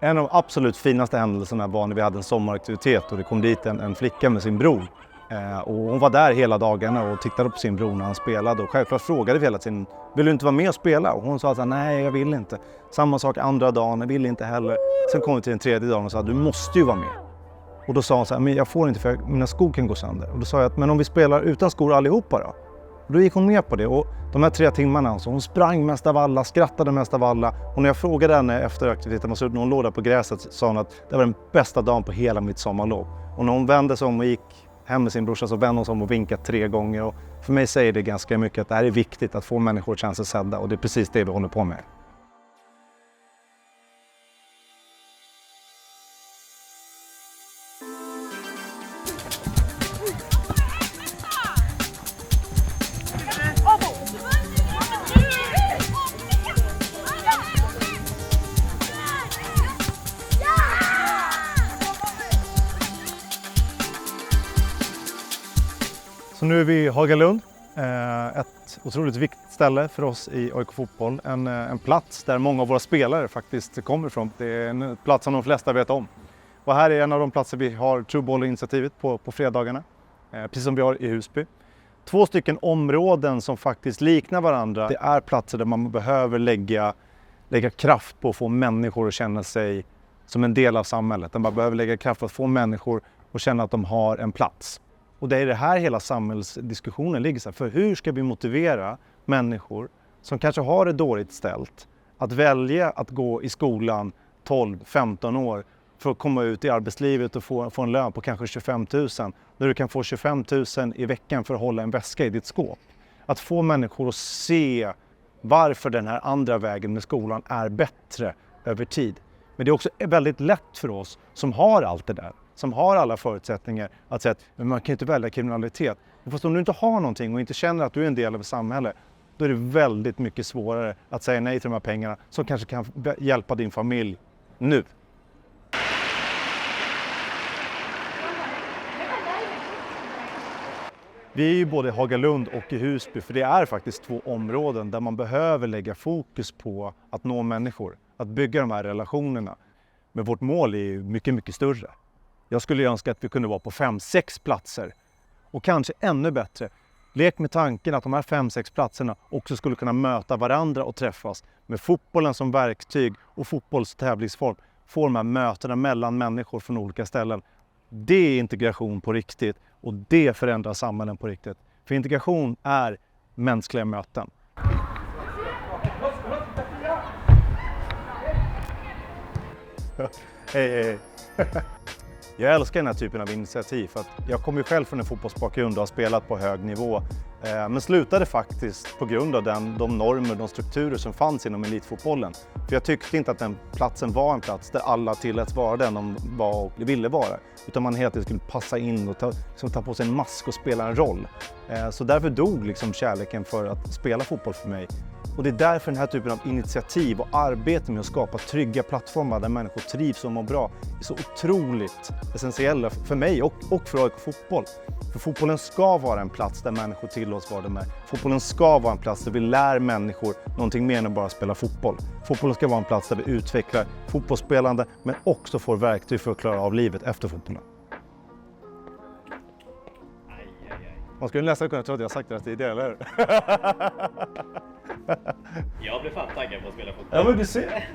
En av de absolut finaste händelserna var när vi hade en sommaraktivitet och det kom dit en flicka med sin bror. Och hon var där hela dagarna och tittade på sin bror när han spelade och självklart frågade vi hela tiden, vill du inte vara med och spela? Och hon sa att nej, jag vill inte. Samma sak andra dagen, jag vill inte heller. Sen kom vi till den tredje dagen och sa, du måste ju vara med. Och då sa hon så här, men jag får inte för mina skor kan gå sönder. Och då sa jag att, men om vi spelar utan skor allihopa då? Och då gick hon med på det och de här 3 timmarna, alltså, hon sprang mest av alla, skrattade mest av alla. Och när jag frågade henne efter aktiviteten och så när hon låg där på gräset sa hon att det var den bästa dagen på hela mitt sommarlov. Och när hon vände sig om och gick hem med sin brorsa så vände hon sig om och vinkade 3 gånger. Och för mig säger det ganska mycket att det här är viktigt att få människor att känna sig sedda och det är precis det vi håller på med. Så nu är vi i Hagalund, ett otroligt viktigt ställe för oss i AIK Fotboll. En plats där många av våra spelare faktiskt kommer ifrån. Det är en plats som de flesta vet om. Och här är en av de platser vi har Trueboll-initiativet på fredagarna, precis som vi har i Husby. 2 stycken områden som faktiskt liknar varandra. Det är platser där man behöver lägga kraft på att få människor att känna sig som en del av samhället. Där man behöver lägga kraft på att få människor att känna att de har en plats. Och det är det här hela samhällsdiskussionen ligger så här. För hur ska vi motivera människor som kanske har det dåligt ställt att välja att gå i skolan 12-15 år för att komma ut i arbetslivet och få en lön på kanske 25 000. Där du kan få 25 000 i veckan för att hålla en väska i ditt skåp. Att få människor att se varför den här andra vägen med skolan är bättre över tid. Men det är också väldigt lätt för oss som har allt det där. Som har alla förutsättningar att säga att men man kan inte välja kriminalitet. Fast om du inte har någonting och inte känner att du är en del av samhället, då är det väldigt mycket svårare att säga nej till de här pengarna som kanske kan hjälpa din familj nu. Vi är ju både i Hagalund och i Husby, för det är faktiskt 2 områden där man behöver lägga fokus på att nå människor, att bygga de här relationerna. Men vårt mål är ju mycket, mycket större. Jag skulle önska att vi kunde vara på 5-6 platser och kanske ännu bättre. Lek med tanken att de här 5-6 platserna också skulle kunna möta varandra och träffas med fotbollen som verktyg och fotbollstävlingsform. Få de här mötena mellan människor från olika ställen. Det är integration på riktigt och det förändrar samhällen på riktigt. För integration är mänskliga möten. Hej. Jag älskar den här typen av initiativ för att jag kommer ju själv från en fotbollsbakgrund och har spelat på hög nivå. Men slutade faktiskt på grund av de normer, de strukturer som fanns inom elitfotbollen. För jag tyckte inte att den platsen var en plats där alla tilläts vara den de var och ville vara. Utan man helt enkelt skulle passa in och ta på sig en mask och spela en roll. Så därför dog liksom kärleken för att spela fotboll för mig. Och det är därför den här typen av initiativ och arbete med att skapa trygga plattformar där människor trivs och mår bra är så otroligt essentiella för mig och för AIK Fotboll. För fotbollen ska vara en plats där människor tillåts vara med. Fotbollen ska vara en plats där vi lär människor någonting mer än att bara spela fotboll. Fotbollen ska vara en plats där vi utvecklar fotbollsspelande men också får verktyg för att klara av livet efter fotbollen. Man skulle nästan kunna tro att jag har sagt det tidigare, eller hur? Jag blir fan taggad på att spela fotboll. Ja, men du ser.